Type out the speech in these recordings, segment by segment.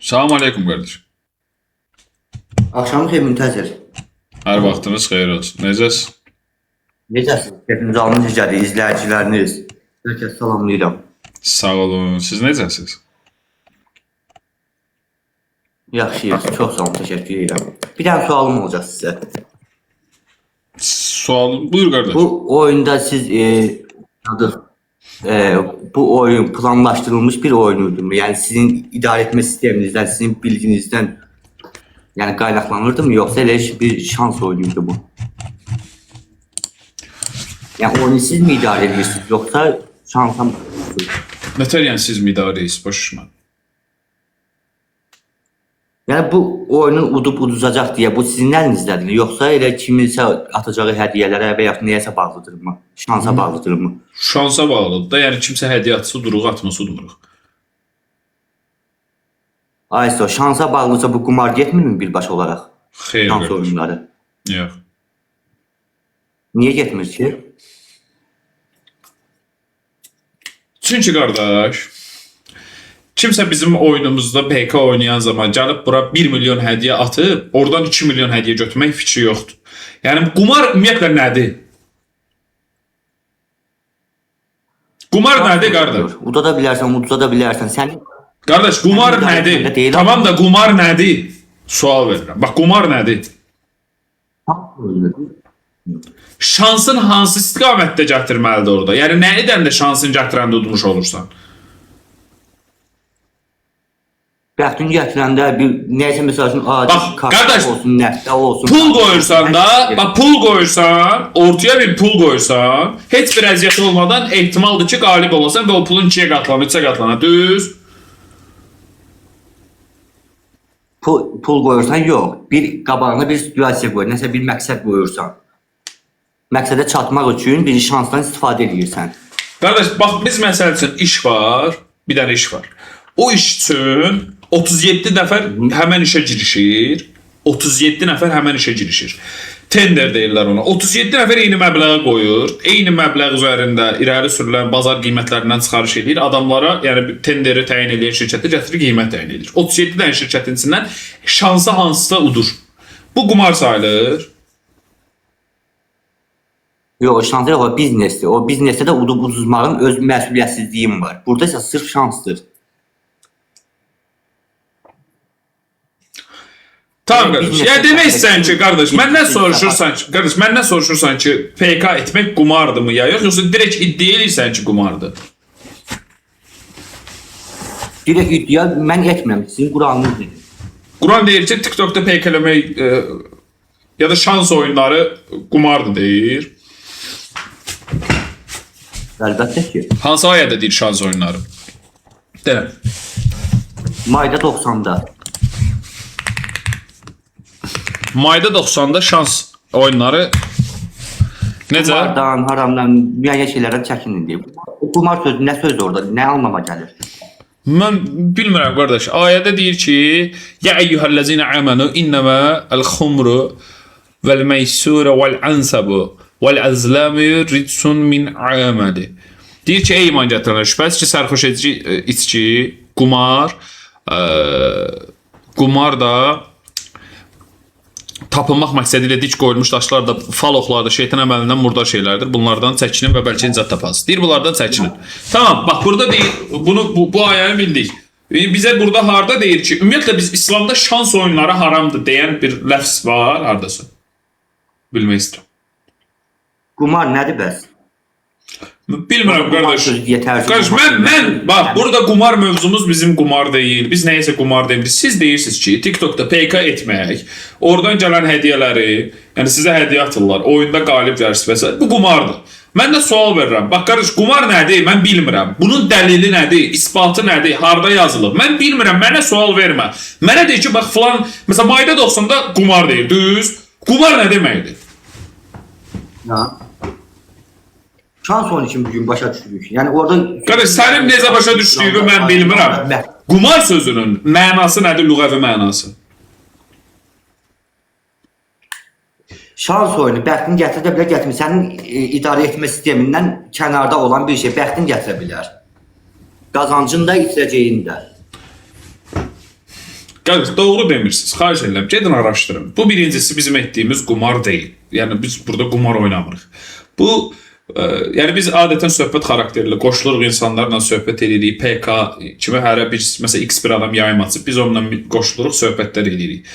Salam aleyküm kardeşim. Axşamınız xeyir müntəzir. Her vaxtınız xeyir olsun. Necəsiz? Necəsiniz? Hepiniz alnınız necədir, izləyiciləriniz? Hər kəs salamlayıram. Sağ olun. Siz necəsiz? Yaxşıyıq, çox sağ olun, təşəkkür edirəm. Bir dənə sualım olacaq sizə. Sual buyur kardeş. Bu oyunda siz bu oyun planlaşdırılmış bir oyun idimi? Yəni sizin idarə etmə sisteminizdən, sizin bilginizdən yəni qaynaqlanırdı mı, yoxsa elə bir şans oyunuydu bu? Yəni oyunu siz mi idarə edirsiniz, yoxsa şansa mı? Nətər yəni siz mi idarəyiz? Başışma. Yəni bu oyunu uduzacaq deyə bu sizin əlinizdədir, yoxsa elə kiminsə atacağı hədiyyələrə və ya nəyəsə bağlıdırmı? Şansa bağlıdırmı? Şansa bağlıdır da. Yəni kimsə hədiyyə atsa duruq, atmasa udmuruq. Ayso, şansa bağlıca bu qumar getmirmi birbaşa olaraq? Xeyr Şans kardeş. oyunları. Yox. Niyə getmir ki? Çünki qardaş, kimsə bizim oyunumuzda PK oynayan zaman gəlib bura 1 milyon hədiyyə atıb, oradan 2 milyon hədiyyə götürmək fikri yoxdur. Yəni qumar ümumiyyətlə nədir? Qumar nədir qardaş? Udada bilərsən, uduza bilərsən. Sənin Qardaş, qumar Mənim nədir? idarəmdə deyil, Tamam da qumar nədir? Sual verirəm. Bax, qumar nədir? Şansın hansı istiqamətdə gətirməlidir orada? Yəni nə edəndə şansın gətirəndə udmuş olursan? bəxtin gətirəndə bir nəysə məsəl üçün adi Bax, qardaş, olsun, nəfdə olsun. Pul qoyursan da, bax pul qoyursan, ortaya bir pul qoyursan, heç bir əziyyət olmadan ehtimaldır ki, qalib olasan və o pulun 2-yə qatlanır, 3-ə qatlanır, düz? Pul qoyursan yox. Bir qabağına bir situasiya qoyur, nəsə bir məqsəd qoyursan. Məqsədə çatmaq üçün bir şansdan istifadə edirsən. Qardaş, bax biz məsəl üçün iş var, bir dənə iş var. O iş üçün 37 nəfər həmən işə girişir. 37 nəfər həmən işə girişir. Tender deyirlər ona. 37 nəfər eyni məbləğə qoyur. Eyni məbləğ üzərində irəli sürülən bazar qiymətlərindən çıxarış edir. Adamlara, yəni tenderi təyin edən şirkətə gətirir, qiymət təyin edir. 37 dənə şirkətin içindən şansı hansısa udur. Bu qumar sayılır. Yox, şans yox, o biznesdir. O biznesdə də uduzmağın öz məsuliyyətsizliyi var. Burada isə sırf şansdır. Tamam qardaş. Ya demək istəyirsən ki, qardaş, məndən soruşursan ki, PK etmək qumardırmı ya yox, yoxsa direkt iddia edirsən ki, qumardır? Direkt iddia mən etmirəm, sizin Quranınız deyir. Quran deyir ki, TikTok'da PK eləmək ya da şans oyunları qumardır deyir. Əlbəttə ki. Hansı ayədə deyir şans oyunları? Deyirəm. Mayda 90-da. Mayda 90'da şans oyunları necə? Qumardan, haramdan, müəyyən şeylərdən çəkinin deyib. O qumar sözü nə sözdür orada? Nə anlama gəlir? Mən bilmirəm qardaş. Ayədə deyir ki: "Ya eyyuhellezine amenu innema el-khumru vel-meysuru vel-ansabu vel-azlamu ridsun min amali." Deyir ki, ey iman gətirənlər, şübhəsiz ki, sərxoş edici içki, qumar da tapınmaq məqsədilə dik qoyulmuş daşlar da, faloqlar da şeytan əməlindən murdar şeylərdir. Bunlardan çəkinin və bəlkə nicat taparsınız. Deyir, bunlardan çəkinin. Tamam, bax burada deyir, bu ayəni bildik. Bizə burada harda deyir ki, ümumiyyətlə biz İslamda şans oyunları haramdır deyən bir ləfs var, hardasa? Bilmək istəyirəm. Qumar nədir bəs? Bilmirəm qardaş. Qardaş, mən bax, burada qumar mövzumuz bizim qumar deyil. Biz nəyəsə qumar deyirik. Siz deyirsiniz ki, TikTok'da PK etmək, oradan gələn hədiyyələri, yəni sizə hədiyyə atırlar, oyunda qalib gəlirsiniz və s. Bu qumardır. Mən də sual verirəm. Bax qardaş, qumar nədir? Mən bilmirəm. Bunun dəlili nədir? İsbatı nədir? Harda yazılıb? Mən bilmirəm. Mənə sual vermə. Mənə deyir ki, bax filan, məsələn, mayda 90'da qumar deyir. Düz. Qumar nə deməkdir? Ya. Şans oyunu kimi bugün başa düşdük. Yəni orada Qardaş, sənin necə başa düşdüyünü mən bilmirəm. Qumar sözünün mənası nədir, lüğəvi mənası? şans oyunu bəxtin gətirə bilər, gətirmir. Sənin idarə etmə sistemindən kənarda olan bir şey bəxtin gətirə bilər. Qazancın da, itirəcəyin də. Qardaş, doğru demirsiniz. Xahiş edirəm, gedin araşdırın. Bu birincisi bizim etdiyimiz qumar deyil. Yəni biz burada qumar oynamırıq. Bu yəni biz adətən söhbət xarakterli qoşuluruq insanlarla söhbət edirik. PK kimi hərə bir məsələn X bir adam yayım açıb biz onunla qoşuluruq, söhbətlər edirik.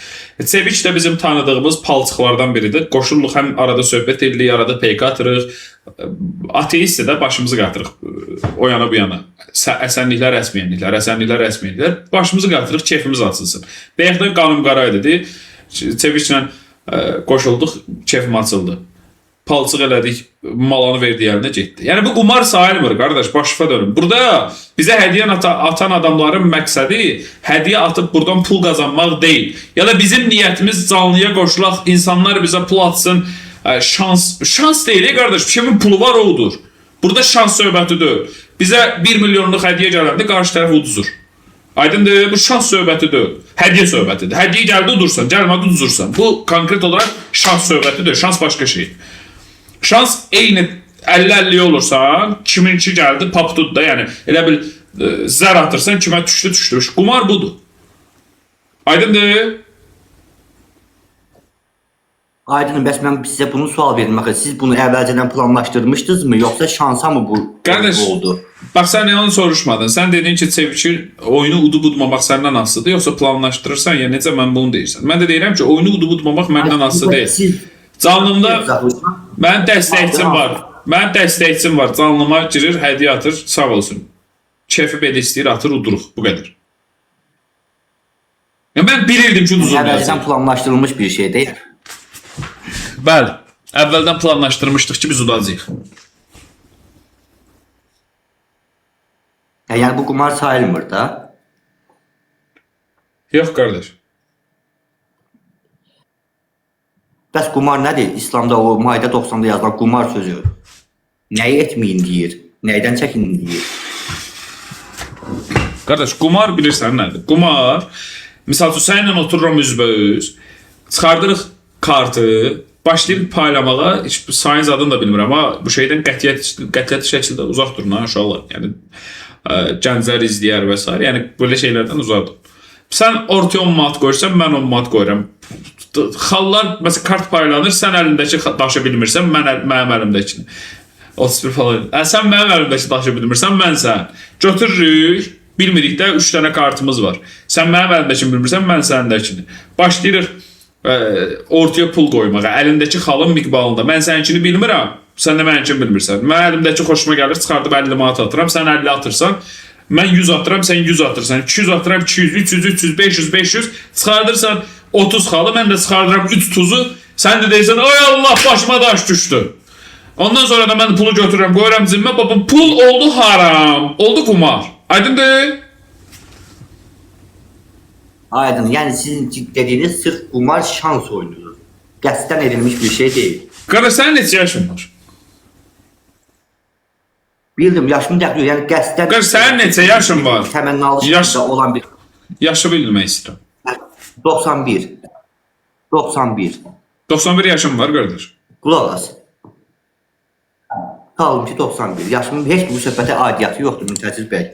Sevinç də bizim tanıdığımız palçıqlardan biridir. Qoşuluruq, həm arada söhbət edirik, arada PK atırıq. Ateist də başımızı qatırıq o yana bu yana. Əsənliklər, rəsmiyyənliklər, əsənliklər, rəsmiyyənliklər. Başımızı qatırıq, keyfimiz açılsın. Bayaqdan qanım qara idi. Sevinçlə qoşulduq, keyfim açıldı. Palçıq elədik, malanı verdi əlinə getdi. Yəni bu qumar sayılmır qardaş, başıfa dönün. Burada bizə hədiyyə atan adamların məqsədi hədiyyə atıb buradan pul qazanmaq deyil. Ya da bizim niyyətimiz canlıya qoşulaq, insanlar bizə pul atsın, şans deyil qardaş, kimin pulu var odur. Burada şans söhbəti deyil. Bizə 1 milyonluq hədiyyə gələndə qarşı tərəf uduzur. Aydındır, bu şans söhbəti deyil. Hədiyyə söhbətidir. Hədiyyə gəldi udursan, gəlmədi uduzursan. Bu konkret olaraq şans söhbəti deyil, şans başqa şey. Şans eyni 50-50 olursan, kiminki gəldi, pap tut da, yəni elə bil zər atırsan, kimə düşdü. Qumar budur. Aydındır? Aydın, bəs mən sizə bunu sual verdim. Siz bunu əvvəlcədən planlaşdırmışdınızmı, yoxsa şansa mı bu qardaş, oldu? Bax, sən onu soruşmadın. Sən dedin ki, Sevgi oyunu udub-udmamaq səndən asılıdır, yoxsa planlaşdırırsan, ya necə mən bunu deyirsən? Mən də deyirəm ki, oyunu udub-udmamaq məndən asılı deyil. Canlımda mənim dəstəkçim var. Mənim dəstəkçim var. Canlıma girir, hədiyyə atır, sağ olsun. Keyfi belə istəyir, atır, uduruq. Bu qədər. Ya mən bilirdim ki, uduzulmayacaq. Əvvəldən planlaşdırılmış bir şey deyil. Bəli. Əvvəldən planlaşdırmışdıq ki, biz udacağıq. Yəni bu qumar sayılmır da. Yox, qardaş. Bəs qumar nədir? İslamda o Maide 90'da yazılan qumar sözü nəyi etməyin deyir? Nəydən çəkinin deyir? Qardaş, qumar bilirsən nədir? Qumar, misal üçün, sənlə otururum üzbəüz, çıxardırıq kartı, başlayırıq paylamağa, heç sayın adını da bilmirəm, amma bu şeydən qətiyyət şəkildə uzaq durun, uşaqlar. Yəni, gənclər izləyər və s. Yəni, belə şeylərdən uzaq durun. Sən ortaya 10 manat qoyursan, mən 10 manat qoyuram. Xallar, məsələn, kart paylanır, sən əlindəki daşı bilmirsən, mənim əlimdəkini. 31 falan. Sən mənim əlimdəki daşı bilmirsən, mən sən. Götürürük, bilmirik də 3 dənə kartımız var. Sən mənim əlimdəkini bilmirsən, mən səndəkini. Başlayırıq ortaya pul qoymağa, əlindəki xalın miqbalında. Mən səninkini bilmirəm, sən də məninkini bilmirsən. Mən əlimdəki xoşuma gəlir, çıxardıb 50 manat atıram, sən 50 atırsan. Mən 100 atıram, sən 100 atırsan. 200 atıram, 200, 300, 300, 500, 500. Çıxardırsan 30 xalı, mən də çıxardıram 3 tuzu. Sən də deyirsən, ay Allah, başıma daş düşdü. Ondan sonra da mən pulu götürürəm, qoyuram zimmə. Baba, pul oldu haram, oldu qumar. Aydındır? Aydın, yəni sizin dediyiniz sırf qumar şans oyunudur. Qəsdən edilmiş bir şey deyil. Qardaş, sənin neçə yaşın var? Bildim, yaşımı dəqiq, yəni qəsdən... Qardaş, sənin neçə yaşın var? Təmənnalı şəkildə olan bir... Yaşı bilmək istəyirəm. 91. 91. 91 yaşım var, qardaş. Qulaq as. Qalım ki 91. Yaşımın heç bir söhbətə aidiyyatı yoxdur, Müntəzir bəy.